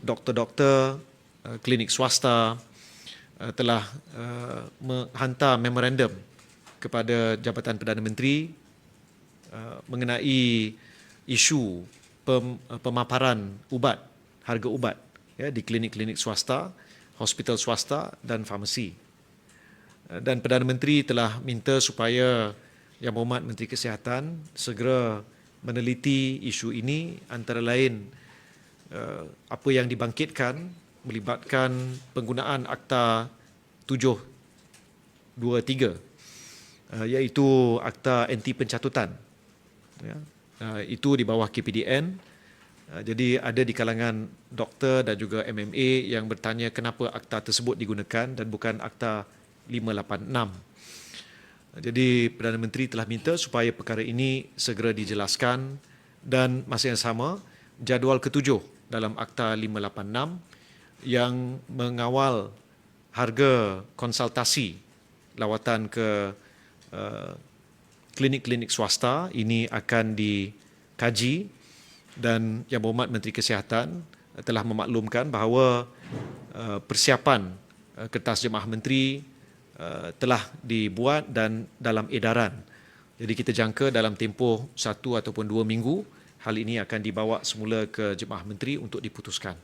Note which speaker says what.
Speaker 1: doktor-doktor klinik swasta telah menghantar memorandum kepada Jabatan Perdana Menteri mengenai isu pemaparan ubat, harga ubat di klinik-klinik swasta, hospital swasta dan farmasi. Dan Perdana Menteri telah minta supaya Yang Berhormat Menteri Kesihatan segera meneliti isu ini, antara lain apa yang dibangkitkan melibatkan penggunaan Akta 723 iaitu Akta Anti Pencatutan. Itu di bawah KPDN. Jadi ada di kalangan doktor dan juga MMA yang bertanya kenapa akta tersebut digunakan dan bukan Akta 586. Jadi Perdana Menteri telah minta supaya perkara ini segera dijelaskan, dan masa yang sama jadual ketujuh dalam Akta 586 yang mengawal harga konsultasi lawatan ke klinik-klinik swasta ini akan dikaji, dan Yang Berhormat Menteri Kesihatan telah memaklumkan bahawa persiapan kertas jemaah menteri telah dibuat dan dalam edaran. Jadi kita jangka dalam tempoh 1 ataupun 2 minggu hal ini akan dibawa semula ke jemaah menteri untuk diputuskan.